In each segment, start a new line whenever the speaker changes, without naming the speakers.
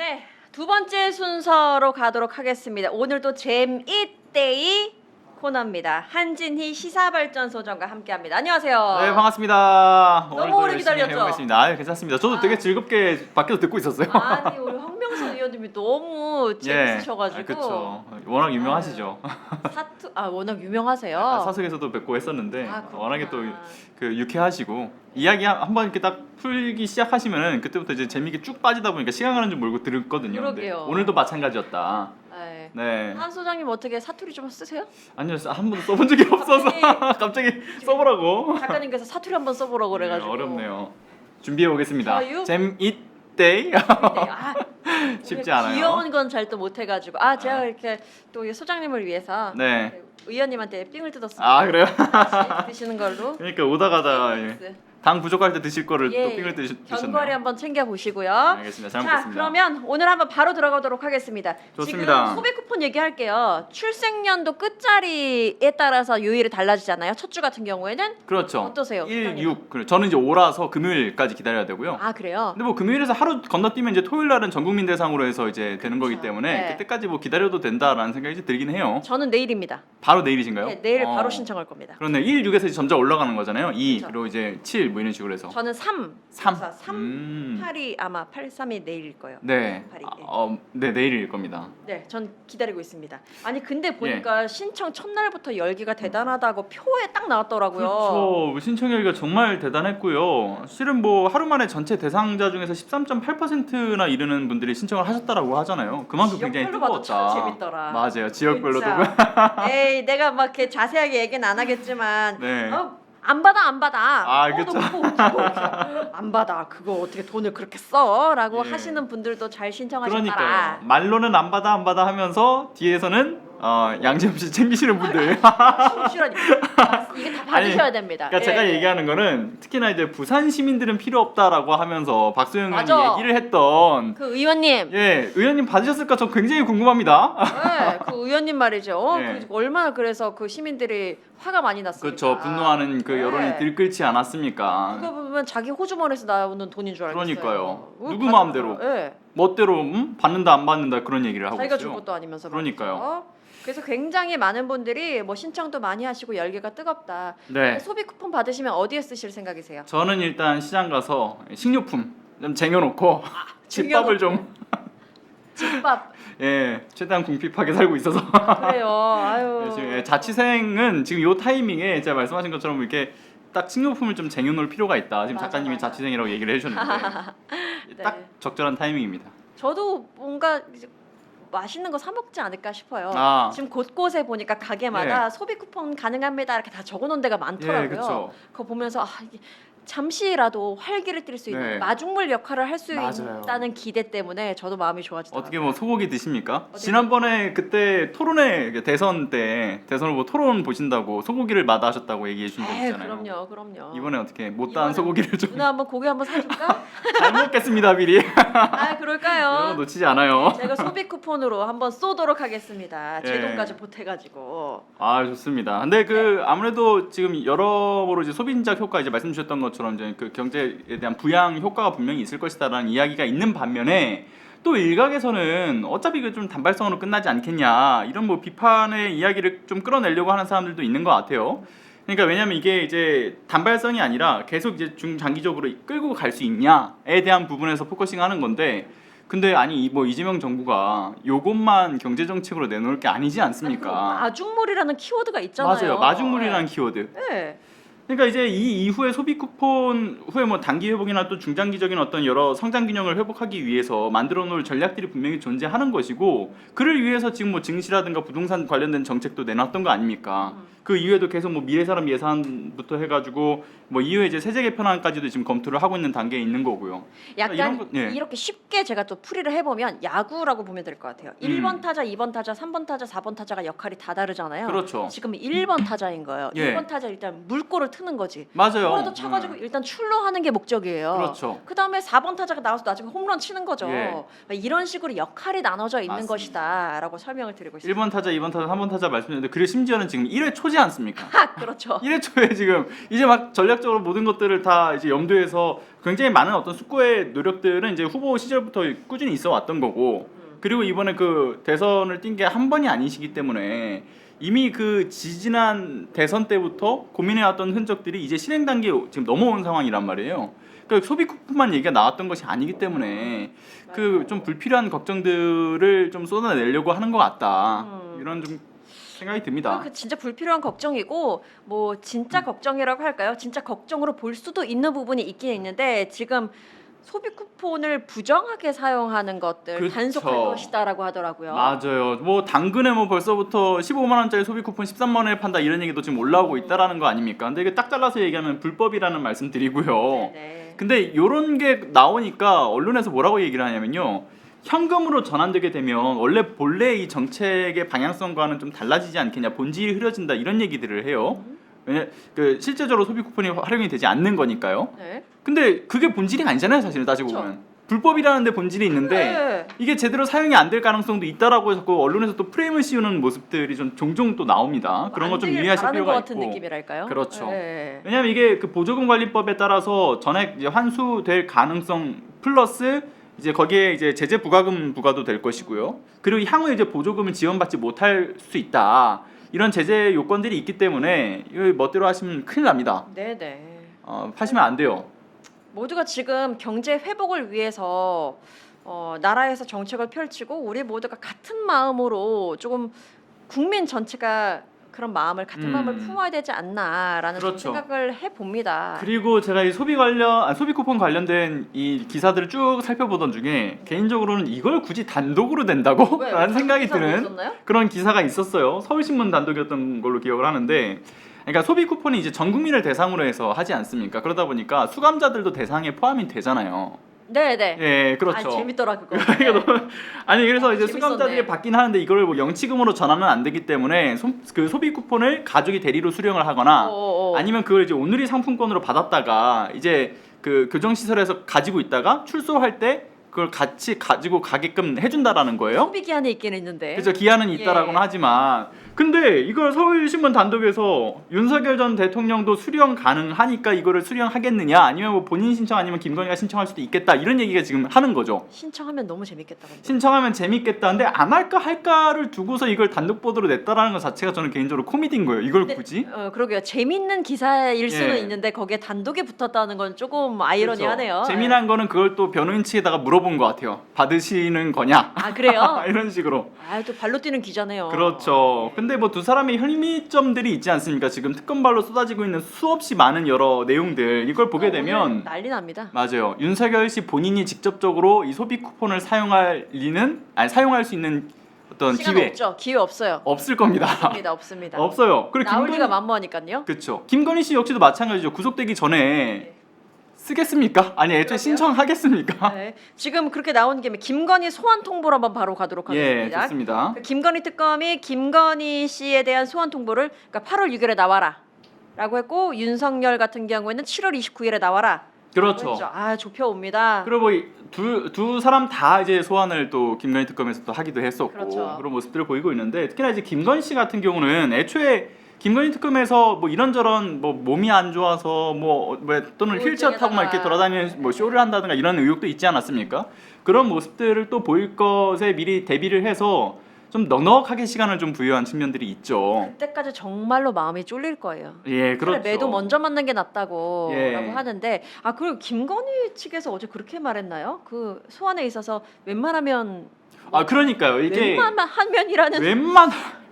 네, 두 번째 순서로 가도록 하겠습니다. 오늘도 잼잇데이 코너입니다. 한진희 시사발전소장과 함께합니다. 안녕하세요.
네, 반갑습니다.
너무
오늘도
오래
열심히
기다렸죠?
해보겠습니다. 아, 괜찮습니다. 저도 되게 즐겁게 밖에서 듣고 있었어요.
아니 우리 황명선 의원님이 너무 재밌으셔가지고.
그렇죠. 워낙 유명하시죠.
워낙 유명하세요.
사석에서도 뵙고 했었는데
그렇구나.
워낙에 또 그 유쾌하시고 이야기 한번 이렇게 딱 풀기 시작하시면은 그때부터 이제 재미있게 쭉 빠지다 보니까 시간 가는 줄 모르고 들었거든요. 근데
그러게요.
오늘도 마찬가지였다.
네.
네.
한 소장님 어떻게 사투리 좀 쓰세요?
아니요, 한 번도 써본 적이 없어서 갑자기 써보라고.
작가님께서 사투리 한번 써보라고 그래가지고.
어렵네요. 준비해 보겠습니다.
저요?
잼잇데이.
아,
쉽지 않아요.
귀여운 건 잘 또 못해가지고 제가 이렇게 또 이 소장님을 위해서
네.
의원님한테 삥을 뜯었습니다.
아, 그래요?
다시 드시는 걸로.
그러니까 오다가다 당 부족할 때 드실 거를
예,
또 삥을 드셨네요.
견과리 한번 챙겨 보시고요.
알겠습니다. 잘
자,
먹겠습니다.
그러면 오늘 한번 바로 들어가도록 하겠습니다.
좋습니다.
지금 소비 쿠폰 얘기할게요. 출생연도 끝자리에 따라서 요일이 달라지잖아요. 첫 주 같은 경우에는
그렇죠.
어떠세요?
1, 6. 저는 이제 5라서 금요일까지 기다려야 되고요.
아 그래요?
근데 뭐 금요일에서 하루 건너뛰면 이제 토요일 날은 전 국민 대상으로 해서 이제 되는 거기
그렇죠.
때문에
네.
그때까지 뭐 기다려도 된다라는 생각이 이제 들긴 해요.
저는 내일입니다.
바로 내일이신가요?
네, 내일 바로 신청할 겁니다.
그렇네. 1, 6에서 이제 점점 올라가는 거잖아요. 2,
그렇죠.
그리고 이제 7 뭐 이런 식으로 해서.
저는 3.
3.
3, 8이 아마 8, 3이 내일일 거예요.
네.
8이.
네, 내일일 겁니다.
네, 전 기다리고 있습니다. 아니 근데 보니까 신청 첫날부터 열기가 대단하다고 표에 딱 나왔더라고요.
그렇죠. 신청열기가 정말 대단했고요. 실은 뭐 하루 만에 전체 대상자 중에서 13.8%나 이르는 분들이 신청을 하셨다라고 하잖아요. 그만큼 굉장히
지역별로 봐도
뜨거웠다.
참 재밌더라.
맞아요. 지역별로도.
진짜. 에이, 내가 막 이렇게 자세하게 얘기는 안 하겠지만
네.
안 받아.
아, 그쵸.
안 받아. 그거 어떻게 돈을 그렇게 써라고
예.
하시는 분들도 잘 신청하셨더라.
그러니까요. 말로는 안 받아 하면서 뒤에서는 양심없이 챙기시는 분들.
실시라니. 이게 다 받으셔야 됩니다.
그러니까 제가
예.
얘기하는 거는 특히나 이제 부산 시민들은 필요 없다라고 하면서 박소영 의원이
맞아.
얘기를 했던
그 의원님.
예, 의원님 받으셨을까 저 굉장히 궁금합니다.
네, 그 의원님 말이죠.
예.
얼마나 그래서 그 시민들이 화가 많이 났습니까?
그렇죠. 분노하는 그 여론이
네.
들끓지 않았습니까?
그거 보면 자기 호주머니에서 나오는 돈인 줄 알겠어요.
그러니까요.
어,
누구
받은
마음대로.
거야. 예.
멋대로 받는다 안 받는다 그런 얘기를 하고
자기가 줄
있어요.
것도 아니면서
그러니까요.
말이죠. 그래서 굉장히 많은 분들이 뭐 신청도 많이 하시고 열기가 뜨겁다.
네.
소비 쿠폰 받으시면 어디에 쓰실 생각이세요?
저는 일단 시장 가서 식료품 좀 쟁여놓고 집밥을 좀
집밥.
예, 최대한 궁핍하게 살고 있어서
그래요. 아유.
네, 지금 자취생은 지금 요 타이밍에 제가 말씀하신 것처럼 이렇게 딱 식료품을 좀 쟁여놓을 필요가 있다. 지금
맞아,
작가님이
맞아.
자취생이라고 얘기를 해주셨는데
네.
딱 적절한 타이밍입니다.
저도 뭔가 이제 맛있는 거 사 먹지 않을까 싶어요.
아.
지금 곳곳에 보니까 가게마다 소비 쿠폰 가능합니다 이렇게 다 적어놓은 데가 많더라고요.
예, 그렇죠.
그거 보면서 이게 잠시라도 활기를 띨 수 있는
네.
마중물 역할을 할 수
맞아요.
있다는 기대 때문에 저도 마음이 좋아지더라고요.
어떻게 뭐 소고기 드십니까?
어디-
지난번에 그때 토론회 대선 때 대선 후보 토론 보신다고 소고기를 마다하셨다고 얘기해 주신 적
에이,
있잖아요.
그럼요.
이번에 어떻게 못다한
이번에
소고기를 좀 잘
누나 한번 고기 한번 사줄까?
먹겠습니다 미리. 이런 거
그럴까요?
놓치지 않아요.
제가 소비 쿠폰으로 한번 쏘도록 하겠습니다. 제
예.
돈까지 보태가지고.
아 좋습니다. 근데 그 아무래도 지금 여러모로 이제 소비인작 효과 이제 말씀 주셨던 것처럼 이제 그 경제에 대한 부양 효과가 분명히 있을 것이다라는 이야기가 있는 반면에 또 일각에서는 어차피 그 좀 단발성으로 끝나지 않겠냐 이런 뭐 비판의 이야기를 좀 끌어내려고 하는 사람들도 있는 것 같아요. 그러니까 왜냐면 이게 이제 단발성이 아니라 계속 이제 중장기적으로 끌고 갈 수 있냐에 대한 부분에서 포커싱하는 건데. 근데 아니 뭐 이재명 정부가 요것만 경제 정책으로 내놓을 게 아니지 않습니까?
마중물이라는 키워드가 있잖아요.
맞아요. 마중물이라는 키워드.
네.
그러니까 이제 이 이후에 소비 쿠폰 후에 뭐 단기 회복이나 또 중장기적인 어떤 여러 성장 균형을 회복하기 위해서 만들어 놓을 전략들이 분명히 존재하는 것이고 그를 위해서 지금 뭐 증시라든가 부동산 관련된 정책도 내놨던 거 아닙니까? 그 이후에도 계속 뭐 미래사람 예산부터 해가지고 뭐 이후에 이제 세제 개편안까지도 지금 검토를 하고 있는 단계에 있는 거고요.
약간
이런 거- 예.
이렇게 쉽게 제가 또 풀이를 해보면 야구라고 보면 될 것 같아요. 1번 타자, 2번 타자, 3번 타자, 4번 타자가 역할이 다 다르잖아요.
그렇죠.
지금 1번 타자인 거예요.
예.
1번 타자 일단 물꼬를 트는 거지.
맞아요.
뭐라도 쳐가지고 일단 출루하는 게 목적이에요.
그렇죠.
그 다음에 4번 타자가 나와서 나중에 홈런 치는 거죠.
예.
이런 식으로 역할이 나눠져 있는
맞습니다.
것이다라고 설명을 드리고 있습니다.
1번 타자, 2번 타자, 3번 타자 말씀드렸는데 그리고 심지어는 지금 1회 초지 않습니까?
그렇죠.
1회 초에 지금 이제 막 전략적으로 모든 것들을 다 이제 염두에서 굉장히 많은 어떤 숙고의 노력들은 이제 후보 시절부터 꾸준히 있어 왔던 거고, 그리고 이번에 그 대선을 뛴 게 한 번이 아니시기 때문에 이미 그 지지난 대선 때부터 고민해왔던 흔적들이 이제 실행 단계에 지금 넘어온 상황이란 말이에요. 그러니까 소비 쿠폰만 얘기가 나왔던 것이 아니기 때문에 그 좀 불필요한 걱정들을 좀 쏟아내려고 하는 것 같다. 이런 좀 생각이 듭니다.
그 진짜 불필요한 걱정이고 뭐 진짜 걱정이라고 할까요? 진짜 걱정으로 볼 수도 있는 부분이 있긴 있는데 지금 소비 쿠폰을 부정하게 사용하는 것들
그쵸.
단속할 것이다라고 하더라고요.
맞아요. 뭐 당근에 뭐 벌써부터 15만 원짜리 소비 쿠폰 13만 원에 판다 이런 얘기도 지금 올라오고 있다라는 거 아닙니까? 근데 이게 딱 잘라서 얘기하면 불법이라는 말씀드리고요.
네.
근데 요런 게 나오니까 언론에서 뭐라고 얘기를 하냐면요. 현금으로 전환되게 되면 원래 본래 이 정책의 방향성과는 좀 달라지지 않겠냐, 본질이 흐려진다 이런 얘기들을 해요. 왜냐 그 실제적으로 소비 쿠폰이 활용이 되지 않는 거니까요.
네.
근데 그게 본질이 아니잖아요, 사실은 따지고
그쵸.
보면. 불법이라는데 본질이 있는데
네.
이게 제대로 사용이 안 될 가능성도 있다라고 해서 언론에서 또 프레임을 씌우는 모습들이 좀 종종 또 나옵니다. 그런 거 좀 유의하실
바라는
필요가
것 같은
있고.
느낌이랄까요?
그렇죠.
네.
왜냐하면 이게 그 보조금 관리법에 따라서 전액 이제 환수될 가능성 플러스 이제 거기에 이제 제재 부과금 부과도 될 것이고요. 그리고 향후에 이제 보조금을 지원받지 못할 수 있다. 이런 제재 요건들이 있기 때문에 이거 멋대로 하시면 큰일 납니다.
네네.
하시면 안 돼요.
모두가 지금 경제 회복을 위해서 나라에서 정책을 펼치고 우리 모두가 같은 마음으로 조금 국민 전체가 그런 마음을 같은 마음을 품어야 되지 않나라는 좀
그렇죠.
생각을 해봅니다.
그리고 제가 이 소비 쿠폰 관련된 이 기사들을 쭉 살펴보던 중에 개인적으로는 이걸 굳이 단독으로 낸다고?
왜요?
라는 생각이
기사
드는
있었나요?
그런 기사가 있었어요. 서울신문 단독이었던 걸로 기억을 하는데, 그러니까 소비 쿠폰이 이제 전 국민을 대상으로 해서 하지 않습니까? 그러다 보니까 수감자들도 대상에 포함이 되잖아요.
네네.
예, 그렇죠.
아, 재밌더라 그거.
이거 너무- 아니 그래서 이제
재밌었네.
수감자들이 받긴 하는데 이거를 뭐 영치금으로 전환은 안 되기 때문에 그 소비 쿠폰을 가족이 대리로 수령을 하거나
어어어.
아니면 그걸 이제 온누리 상품권으로 받았다가 이제 그 교정 시설에서 가지고 있다가 출소할 때 그걸 같이 가지고 가게끔 해준다라는 거예요.
소비 기한이 있긴 있는데.
그래서 기한은
예.
있다라고는 하지만 근데 이걸 서울신문 단독에서 윤석열 전 대통령도 수령 가능하니까 이거를 수령하겠느냐, 아니면 뭐 본인 신청 아니면 김건희가 신청할 수도 있겠다 이런 얘기가 지금 하는 거죠.
신청하면 너무 재밌겠다. 근데.
신청하면 재밌겠다는데 안 할까 할까를 두고서 이걸 단독 보도로 냈다라는 것 자체가 저는 개인적으로 코미디인 거예요. 이걸
근데,
굳이?
그러게요. 재밌는 기사일 수는
예.
있는데 거기에 단독에 붙었다는 건 조금 아이러니하네요.
그렇죠. 재미난 거는 그걸 또 변호인 측에다가 물어본 것 같아요. 받으시는 거냐?
아 그래요?
이런 식으로.
아또 발로 뛰는 기자네요.
그렇죠. 근데 뭐 두 사람의 혐의점들이 있지 않습니까? 지금 특검발로 쏟아지고 있는 수없이 많은 여러 내용들, 이걸 보게
오늘
되면
난리 납니다.
맞아요. 윤석열 씨 본인이 직접적으로 이 소비 쿠폰을 사용할 수 있는 어떤
시간
기회
없죠. 기회 없어요.
없을 겁니다.
없습니다.
없어요. 그리고
나올 리가 만무하니까요.
그렇죠. 김건희 씨 역시도 마찬가지죠. 구속되기 전에 쓰겠습니까? 아니 애초에
그러게요.
신청하겠습니까?
네. 지금 그렇게 나온 김에 김건희 소환 통보로 한번 바로 가도록
예,
하겠습니다.
좋습니다.
그 김건희 특검이 김건희 씨에 대한 소환 통보를 그러니까 8월 6일에 나와라라고 했고 윤석열 같은 경우에는 7월 29일에 나와라.
그렇죠.
아 좁혀옵니다.
그리고 두 사람 다 이제 소환을 또 김건희 특검에서 또 하기도 했었고
그렇죠.
그런 모습들을 보이고 있는데, 특히나 이제 김건희 씨 같은 경우는 애초에 김건희 특검에서 뭐 이런저런 뭐 몸이 안 좋아서 또는 휠체어 타고 막 이렇게 돌아다니는 뭐 쇼를 한다든가 이런 의혹도 있지 않았습니까? 그런 모습들을 또 보일 것에 미리 대비를 해서 좀 넉넉하게 시간을 좀 부여한 측면들이 있죠.
그때까지 정말로 마음이 쫄릴 거예요.
예, 그렇죠.
그래, 매도 먼저 맞는 게 낫다고
예.
라고 하는데
그리고
그리고 김건희 측에서 어제 그렇게 말했나요? 그 소환에 있어서 웬만하면
그러니까요. 이게
웬만하면이라는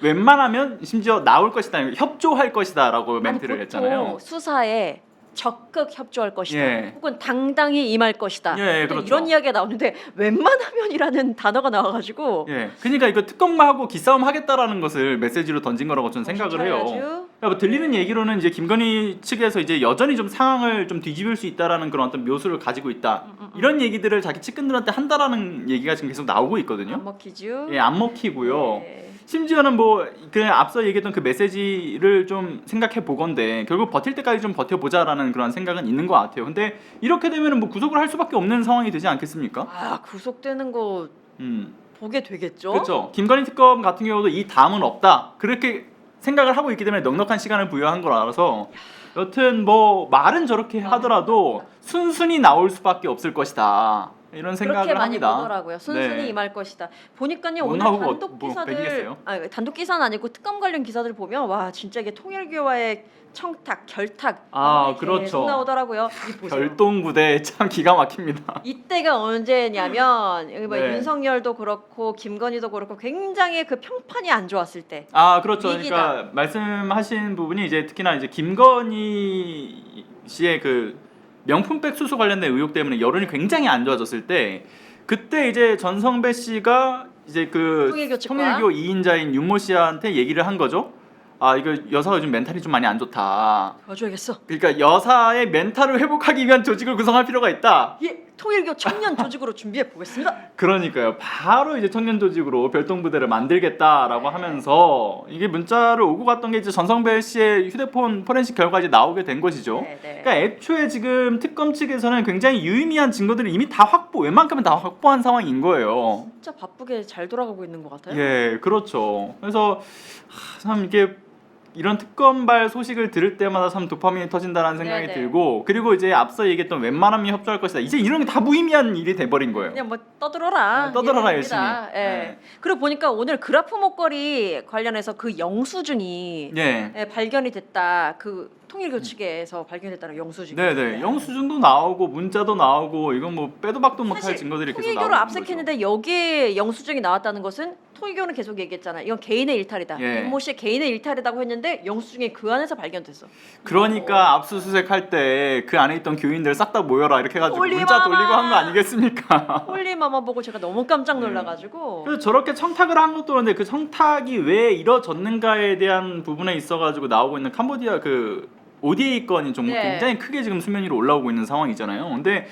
웬만하면 심지어 나올 것이다, 협조할 것이다라고 멘트를
아니,
했잖아요.
보통 수사에 적극 협조할 것이다.
예.
혹은 당당히 임할 것이다.
예,
근데
그렇죠.
이런 이야기가 나오는데 웬만하면이라는 단어가 나와가지고
예, 그러니까 이거 특검하고 기싸움 하겠다라는 것을 메시지로 던진 거라고 저는 생각을 해요.
지켜야죠.
그러니까 뭐 들리는 얘기로는 이제 김건희 측에서 이제 여전히 좀 상황을 좀 뒤집을 수 있다라는 그런 어떤 묘수를 가지고 있다. 이런 얘기들을 자기 측근들한테 한다라는 얘기가 지금 계속 나오고 있거든요.
안 먹히죠.
예, 안 먹히고요.
예.
심지어는 뭐 그냥 앞서 얘기했던 그 메시지를 좀 생각해 보건데 결국 버틸 때까지 좀 버텨보자라는 그런 생각은 있는 것 같아요. 근데 이렇게 되면은 뭐 구속을 할 수밖에 없는 상황이 되지 않겠습니까?
아 구속되는 거 보게 되겠죠.
그렇죠. 김건희 특검 같은 경우도 이 다음은 없다. 그렇게 생각을 하고 있기 때문에 넉넉한 시간을 부여한 걸 알아서 여튼 뭐 말은 저렇게 하더라도 순순히 나올 수밖에 없을 것이다. 이런 생각을
그렇게 많이
합니다.
보더라고요. 순순히
네.
임할 것이다. 보니까요
못
오늘
나오고
단독
뭐
기사들,
베리겠어요?
단독 기사는 아니고 특검 관련 기사들 보면 와 진짜 이게 통일교와의 청탁, 결탁
아,
계속
그렇죠.
나오더라고요. 이 보세요.
별동부대 참 기가 막힙니다.
이때가 언제냐면 여기 뭐
네.
윤석열도 그렇고 김건희도 그렇고 굉장히 그 평판이 안 좋았을 때.
아 그렇죠.
위기다.
그러니까 말씀하신 부분이 이제 특히나 이제 김건희 씨의 그 명품백 수수 관련된 의혹 때문에 여론이 굉장히 안 좋아졌을 때 그때 이제 전성배 씨가 이제 그
통일교 측과
통일교 2인자인 윤모 씨한테 얘기를 한 거죠. 아 이거 여사가 요즘 멘탈이 좀 많이 안 좋다.
도와줘야겠어.
그러니까 여사의 멘탈을 회복하기 위한 조직을 구성할 필요가 있다.
예, 통일교 청년 조직으로 준비해 보겠습니다.
그러니까요. 바로 이제 청년 조직으로 별동부대를 만들겠다라고 하면서 이게 문자를 오고 갔던 게 이제 전성배 씨의 휴대폰 포렌식 결과 이제 나오게 된 것이죠.
네, 네.
그러니까 애초에 지금 특검 측에서는 굉장히 유의미한 증거들을 이미 다 웬만큼은 다 확보한 상황인 거예요.
진짜 바쁘게 잘 돌아가고 있는 것 같아요.
예, 그렇죠. 그래서 참 이게 이런 특검발 소식을 들을 때마다 참 도파민이 터진다라는 생각이
네네.
들고 그리고 이제 앞서 얘기했던 웬만하면 협조할 것이다. 이제 이런 게 다 무의미한 일이 돼버린 거예요.
그냥 뭐 떠들어라.
떠들어라,
이런 겁니다.
열심히.
예.
네.
그리고 보니까 오늘 그라프 목걸이 관련해서 그 영수증이
예.
발견이 됐다. 그 통일교 측에서 발견됐다는 영수증.
네네 영수증도 나오고 문자도 나오고 이건 뭐 빼도 박도 못할
사실
증거들이 계속
통일교를
나오는
압색했는데 여기에 영수증이 나왔다는 것은 통일교는 계속 얘기했잖아. 이건 개인의 일탈이다.
예.
윤모 씨의 개인의 일탈이라고 했는데 영수증이 그 안에서 발견됐어.
그러니까 압수수색할 때 그 안에 있던 교인들 싹 다 모여라 이렇게 해가지고
홀리마마!
문자 돌리고 한 거 아니겠습니까?
홀리마마 보고 제가 너무 깜짝 놀라가지고.
그래서 저렇게 청탁을 한 것도 그런데 그 청탁이 왜 이뤄졌는가에 대한 부분에 있어가지고 나오고 있는 캄보디아 그 ODA 건이 좀
네.
굉장히 크게 지금 수면 위로 올라오고 있는 상황이잖아요. 근데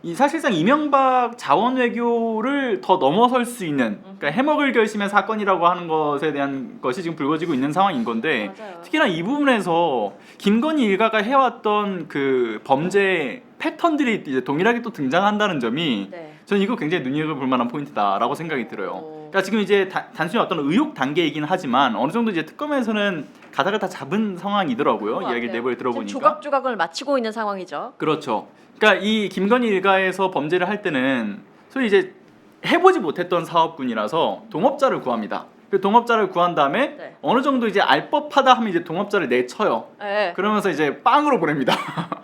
이 사실상 이명박 자원 외교를 더 넘어설 수 있는 그러니까 해먹을 결심의 사건이라고 하는 것에 대한 것이 지금 불거지고 있는 상황인 건데
맞아요.
특히나 이 부분에서 김건희 일가가 해왔던 그 범죄 패턴들이 이제 동일하게 또 등장한다는 점이
네.
저는 이거 굉장히 눈여겨볼 만한 포인트다라고 생각이 들어요.
오.
그러니까 지금 이제 단순히 어떤 의혹 단계이긴 하지만 어느 정도 이제 특검에서는 가닥을 다 잡은 상황이더라고요.
그런 것
이야기를
같아요.
내부에
지금
들어보니까.
조각조각을 마치고 있는 상황이죠.
그렇죠. 그러니까 이 김건희 일가에서 범죄를 할 때는 소위 이제 해보지 못했던 사업군이라서 동업자를 구합니다. 그 동업자를 구한 다음에
네.
어느 정도 이제 알 법하다 하면 이제 동업자를 내쳐요.
네.
그러면서 이제 빵으로 보냅니다.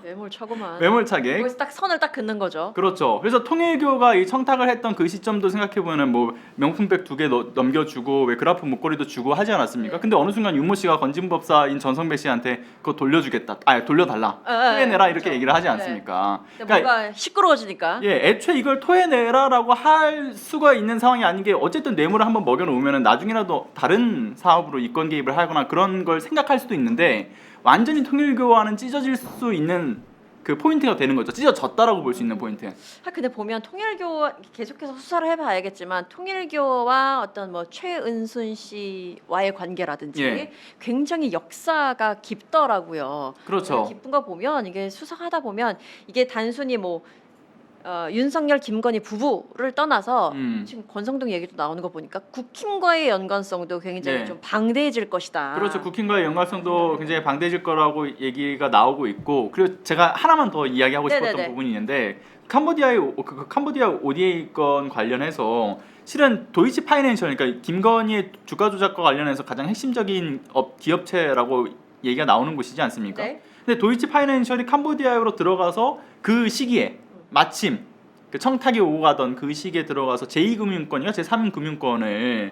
매몰차고만.
매몰차게.
거기서 딱 선을 딱 긋는 거죠.
그렇죠. 그래서 통일교가 이 청탁을 했던 그 시점도 생각해 보면은 뭐 명품백 2개 넘겨주고 왜 그라프 목걸이도 주고 하지 않았습니까?
네.
근데 어느 순간 윤모 씨가 건진법사인 전성배 씨한테 그거 돌려주겠다, 돌려달라,
네, 네,
토해내라 이렇게
그렇죠.
얘기를 하지
네.
않습니까?
근데 뭔가 시끄러워지니까.
예, 애초에 이걸 토해내라라고 할 수가 있는 상황이 아닌 게 어쨌든 뇌물을 한번 먹여놓으면 나중에라도 다른 사업으로 이권 개입을 하거나 그런 걸 생각할 수도 있는데 완전히 통일교와는 찢어질 수 있는 그 포인트가 되는 거죠. 찢어졌다라고 볼 수 있는 포인트.
근데 보면 통일교 계속해서 수사를 해봐야겠지만 통일교와 어떤 뭐 최은순 씨와의 관계라든지
예.
굉장히 역사가 깊더라고요.
그렇죠.
깊은 거 보면 이게 수사하다 보면 이게 단순히 뭐 윤석열 김건희 부부를 떠나서 지금 권성동 얘기도 나오는 거 보니까 국힘과의 연관성도 굉장히
네.
좀 방대해질 것이다.
그렇죠. 국힘과의 연관성도 굉장히 방대해질 거라고 얘기가 나오고 있고 그리고 제가 하나만 더 이야기하고 싶었던
네네네.
부분이 있는데 캄보디아 ODA 건 관련해서 실은 도이치 파이낸셜 그러니까 김건희의 주가 조작과 관련해서 가장 핵심적인 기업체라고 얘기가 나오는 곳이지 않습니까?
네.
근데 도이치 파이낸셜이 캄보디아로 들어가서 그 시기에 마침 그 청탁이 오고 가던 그 시기에 들어가서 제2금융권이나 제3금융권을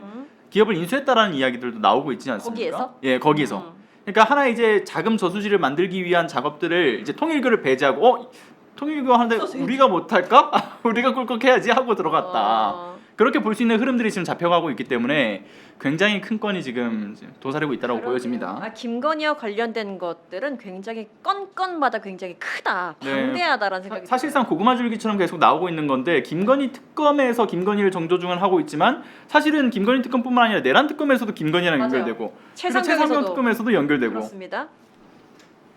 기업을 인수했다라는 이야기들도 나오고 있지 않습니까?
거기에서?
예, 거기서. 그러니까 하나 이제 자금 저수지를 만들기 위한 작업들을 이제 통일교를 배제하고 통일교 하는데 우리가 못할까? 우리가 꿀꺽해야지 하고 들어갔다. 그렇게 볼 수 있는 흐름들이 지금 잡혀가고 있기 때문에 굉장히 큰 건이 지금 도사리고 있다고 보여집니다.
김건희와 관련된 것들은 굉장히 건건마다 굉장히 크다,
네.
방대하다라는 생각이
사실상 고구마 줄기처럼 계속 나오고 있는 건데 김건희 특검에서 김건희를 정조중을 하고 있지만 사실은 김건희 특검뿐만 아니라 내란 특검에서도 김건희랑
맞아요.
연결되고
최상병에서도
최상병 특검에서도 연결되고
그렇습니다.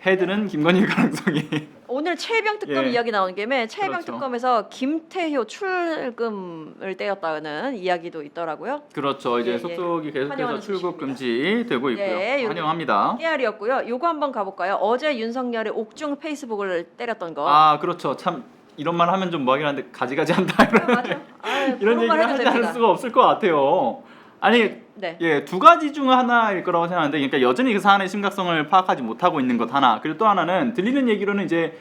헤드는 김건희일 가능성이
오늘 최혜병 특검
예.
이야기 나온 김에 최혜병
그렇죠.
특검에서 김태효 출금을 떼었다는 이야기도 있더라고요.
그렇죠. 이제
예, 예.
속속이 계속해서
환영하는
출국
소식입니다.
금지되고 있고요.
예, 여기
환영합니다.
깨알이었고요. 요거 한번 가볼까요? 어제 윤석열이 옥중 페이스북을 때렸던 거.
아 그렇죠. 참 이런 말 하면 좀 뭐하긴 한데 가지가지 한다 이런,
맞아. 아유,
이런
그런
얘기를
말 해도
하지
됩니다.
않을 수가 없을 것 같아요. 아니
네.
예, 두 가지 중 하나일 거라고 생각하는데, 그러니까 여전히 그 사안의 심각성을 파악하지 못하고 있는 것 하나, 그리고 또 하나는 들리는 얘기로는 이제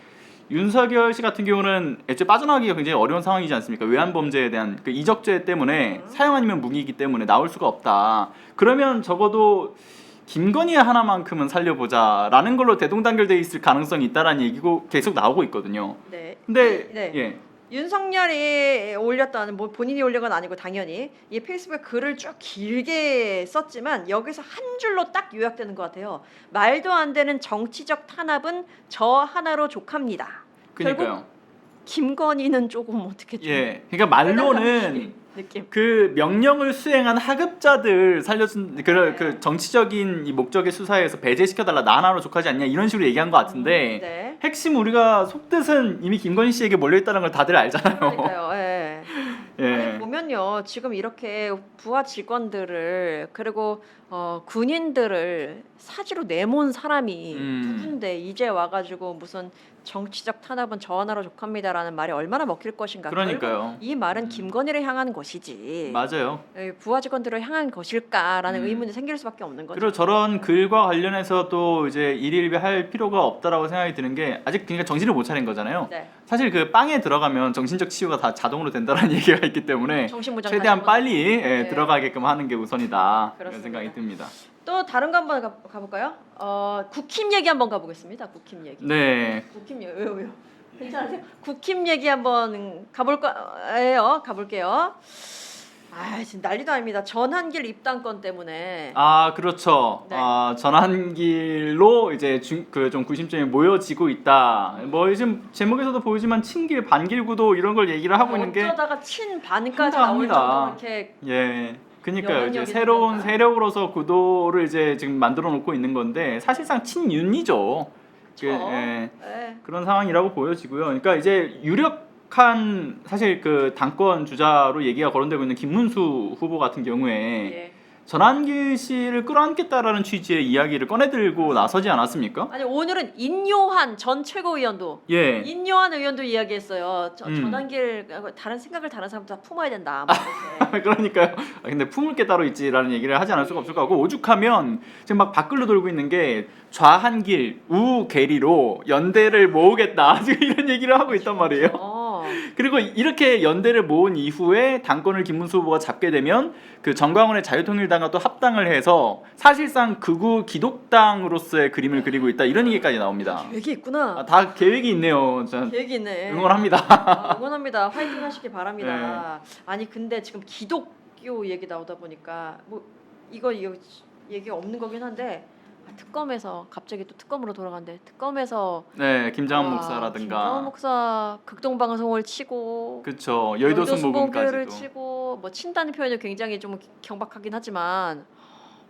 윤석열 씨 같은 경우는 애초에 빠져나가기가 굉장히 어려운 상황이지 않습니까? 외환 범죄에 대한 그 이적죄 때문에 사형 아니면 무기이기 때문에 나올 수가 없다. 그러면 적어도 김건희 하나만큼은 살려보자라는 걸로 대동단결돼 있을 가능성이 있다라는 얘기고 계속 나오고 있거든요.
네.
근데
네.
예.
윤석열이 올렸던 뭐 본인이 올린 건 아니고 당연히 이 페이스북에 글을 쭉 길게 썼지만 여기서 한 줄로 딱 요약되는 것 같아요. 말도 안 되는 정치적 탄압은 저 하나로 족합니다.
그러니까요.
결국 김건희는 조금 어떻게 좀
예. 그러니까 말로는
느낌.
그 명령을 수행한 하급자들 살려준 그 정치적인 이 목적의 수사에서 배제시켜달라, 나 하나로 족하지 않냐 이런 식으로 얘기한 것 같은데
네.
핵심 우리가 속뜻은 이미 김건희 씨에게 몰려있다는 걸 다들 알잖아요.
그러니까요. 예. 아니,
예.
보면요, 지금 이렇게 부하 직원들을 그리고 군인들을 사지로 내몬 사람이 누군데 이제 와가지고 무슨 정치적 탄압은 저 하나로 족합니다라는 말이 얼마나 먹힐 것인가.
그러니까요.
결국 이 말은 김건희를 향한 것이지
맞아요.
부하 직원들을 향한 것일까라는
음.
의문이 생길 수밖에 없는 거죠.
그리고 저런 글과 관련해서 또 이제 일일비할 필요가 없다라고 생각이 드는 게, 아직 그러니까 정신을 못 차린 거잖아요.
네.
사실 그 빵에 들어가면 정신적 치유가 다 자동으로 된다는 얘기가 있기 때문에
정신무장
최대한
다시 한번.
빨리
네.
들어가게끔 하는 게 우선이다 이런
그렇습니다.
생각이 듭니다.
또 다른 거 한번 가볼까요? 국힘 얘기 한번 가보겠습니다. 국힘 얘기.
네.
국힘 얘기 왜요? 괜찮으세요? 국힘 얘기 한번 가볼게요. 아 지금 난리도 아닙니다. 전한길 입당권 때문에.
아 그렇죠.
네.
전환길로 이제 그 좀 구심점이 모여지고 있다. 뭐 요즘 제목에서도 보이지만 친길 반길 구도 이런 걸 얘기를 하고 있는 게,
어쩌다가 친반까지 나올
황당합니다.
정도로 이렇게
예. 그러니까요. 이제
영향력이
새로운
생겼다.
세력으로서 구도를 이제 지금 만들어 놓고 있는 건데 사실상 친윤이죠.
네.
그런 상황이라고 보여지고요. 그러니까 이제 유력한 사실 그 당권 주자로 얘기가 거론되고 있는 김문수 후보 같은 경우에
예.
전한길 씨를 끌어안겠다라는 취지의 이야기를 꺼내들고 나서지 않았습니까?
아니 오늘은 인요한 전 최고위원도
예.
인요한 의원도 이야기했어요. 전한길 다른 생각을 다른 사람 다 품어야 된다. 막 이렇게.
그러니까요. 근데 품을 게 따로 있지라는 얘기를 하지 않을 수가 없을 것 같고, 오죽하면 지금 막 밖으로 돌고 있는 게 좌한길, 우계리로 연대를 모으겠다 지금 이런 얘기를 하고 있단 말이에요. 그리고 이렇게 연대를 모은 이후에 당권을 김문수 후보가 잡게 되면 그 정광훈의 자유통일당과 또 합당을 해서 사실상 극우 기독당으로서의 그림을 그리고 있다 이런 얘기까지 나옵니다.
계획이 있구나.
다 계획이 있네요. 전
계획이 있네.
응원합니다.
응원합니다. 화이팅 하시기 바랍니다.
네.
아니 근데 지금 기독교 얘기 나오다 보니까 뭐 이거 얘기 없는 거긴 한데 특검에서 갑자기 또 특검으로 돌아간대. 특검에서
네, 김장한 목사라든가.
김장한 목사 극동방송을 치고
그렇죠. 여의도
순복음교회를
순복음까지도.
치고 뭐 친다는 표현이 굉장히 좀 경박하긴 하지만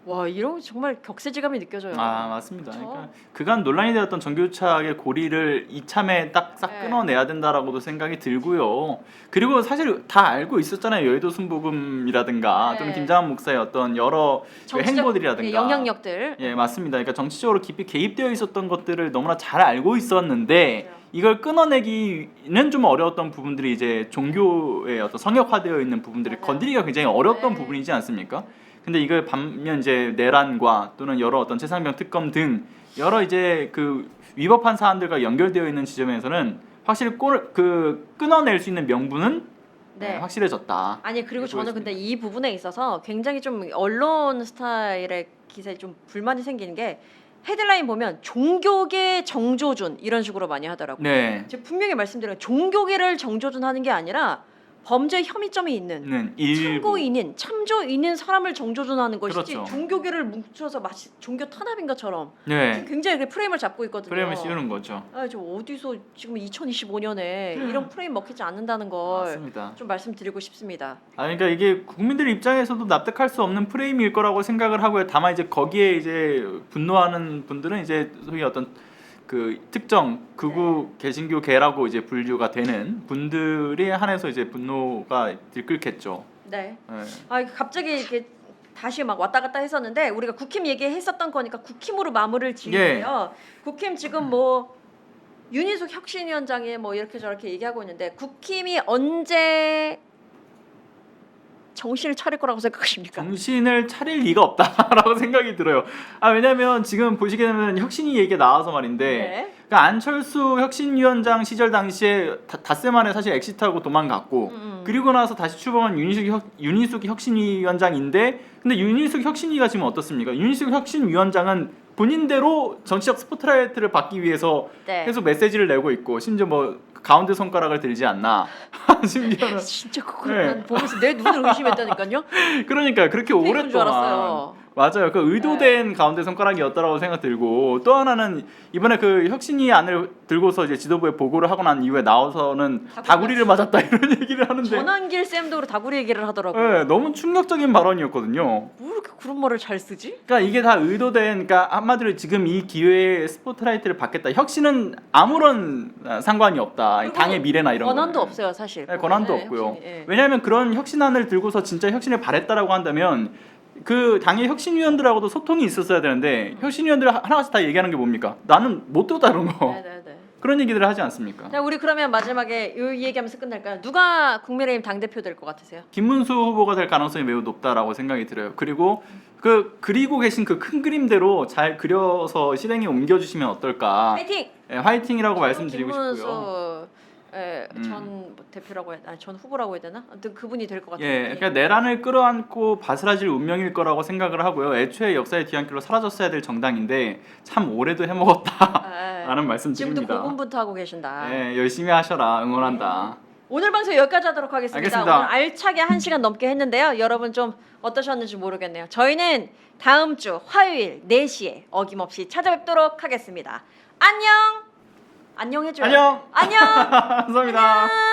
와 이런 정말 격세지감이 느껴져요.
아 맞습니다.
그쵸?
그러니까 그간 논란이 되었던 정교유착의 고리를 이참에 딱 싹
네.
끊어내야 된다라고도 생각이 들고요. 그리고 사실 다 알고 있었잖아요. 여의도 순복음이라든가
네.
또는 김장한 목사의 어떤 여러 그
정치적
행보들이라든가
영향력들.
예 맞습니다. 그러니까 정치적으로 깊이 개입되어 있었던 것들을 너무나 잘 알고 있었는데
맞아요.
이걸 끊어내기는 좀 어려웠던 부분들이 이제 종교의 어떤 성역화되어 있는 부분들이
맞아요.
건드리기가 굉장히 어려웠던
네.
부분이지 않습니까? 근데 이걸 반면 이제 내란과 또는 여러 어떤 최상병 특검 등 여러 이제 그 위법한 사안들과 연결되어 있는 지점에서는 확실히 끊어낼 수 있는 명분은
네.
확실해졌다.
아니 그리고
이렇게
저는 근데 이 부분에 있어서 굉장히 좀 언론 스타일의 기사에 좀 불만이 생기는 게 헤드라인 보면 종교계 정조준 이런 식으로 많이 하더라고요.
네.
제가 분명히 말씀드려요. 종교계를 정조준하는 게 아니라 범죄 혐의점이 있는
일부.
참고인인 참조인인 사람을 정조준하는 것이지
그렇죠.
종교계를 뭉쳐서 마치 종교 탄압인 것처럼
네.
굉장히 그 프레임을 잡고 있거든요.
프레임을 씌우는 거죠.
저 어디서 지금 2025년에 이런 프레임 먹히지 않는다는 걸
맞습니다.
좀 말씀드리고 싶습니다.
그러니까 이게 국민들 입장에서도 납득할 수 없는 프레임일 거라고 생각을 하고요. 다만 이제 거기에 이제 분노하는 분들은 이제 소위 어떤 그 특정 극우 개신교계라고 이제 분류가 되는 분들이 한해서 이제 분노가 들끓겠죠.
네.
네.
아 갑자기 이렇게 다시 막 왔다 갔다 했었는데 우리가 국힘 얘기했었던 거니까 국힘으로 마무리를 지을게요. 국힘 지금 뭐 윤희숙 혁신위원장이 뭐 이렇게 저렇게 얘기하고 있는데 국힘이 언제 정신을 차릴 거라고 생각하십니까?
정신을 차릴 리가 없다라고 생각이 들어요. 아 왜냐면 지금 보시게 되면 혁신위 얘기가 나와서 말인데
네.
그러니까 안철수 혁신위원장 시절 당시에 닷새 만에 사실 엑시트하고 도망갔고 그리고 나서 다시 출범한 윤희숙 혁신위원장인데 근데 윤희숙 혁신위가 지금 어떻습니까? 윤희숙 혁신위원장은 본인대로 정치적 스포트라이트를 받기 위해서
네.
계속 메시지를 내고 있고 심지어 뭐 가운데 손가락을 들지 않나 심지어는
진짜 그걸
네.
난 보면서 내 눈을 의심했다니까요.
그러니까 그렇게
페이크인 줄
오랫동안
알았어요.
맞아요. 그 의도된 가운데 손가락이었다라고 생각 들고 또 하나는 이번에 그 혁신위 안을 들고서 이제 지도부에 보고를 하고 난 이후에 나와서는 다구리를 맞았다 이런 얘기를 하는데
전환길 쌤도 다구리 얘기를 하더라고요.
네, 너무 충격적인 발언이었거든요.
뭐 이렇게 그런 말을 잘 쓰지?
그러니까 이게 다 의도된 그러니까 한마디로 지금 이 기회에 스포트라이트를 받겠다. 혁신은 아무런 상관이 없다.
그리고
당의 미래나 이런
권한도
거는.
없어요 사실.
네, 권한도
네,
없고요.
혁신이, 예.
왜냐하면 그런 혁신안을 들고서 진짜 혁신을 바랬다라고 한다면 그 당의 혁신위원들하고도 소통이 있었어야 되는데 혁신위원들 하나같이 다 얘기하는 게 뭡니까? 나는 못 들었다 이런 거.
네네네.
그런 얘기들을 하지 않습니까?
자 우리 그러면 마지막에 이 얘기하면서 끝날까요? 누가 국민의힘 당 대표 될 것 같으세요?
김문수 후보가 될 가능성이 매우 높다라고 생각이 들어요. 그리고 그리고 계신 그 큰 그림대로 잘 그려서 실행에 옮겨주시면 어떨까?
파이팅!
예, 화이팅이라고 말씀드리고 싶고요.
김문수 전 대표라고 전 후보라고 해야 되나? 아무튼 그분이 될 것 같아요.
예, 그러니까 내란을 끌어안고 바스라질 운명일 거라고 생각을 하고요. 애초에 역사의 뒤안길로 사라졌어야 될 정당인데 참 오래도 해먹었다라는 말씀
지금도
드립니다.
고군분투 하고 계신다.
예, 열심히 하셔라. 응원한다.
오늘 방송 여기까지 하도록 하겠습니다.
알겠습니다.
오늘 알차게 1시간 넘게 했는데요. 여러분 좀 어떠셨는지 모르겠네요. 저희는 다음 주 화요일 4시에 어김없이 찾아뵙도록 하겠습니다. 안녕! 안녕 해줘요.
안녕.
안녕!
감사합니다.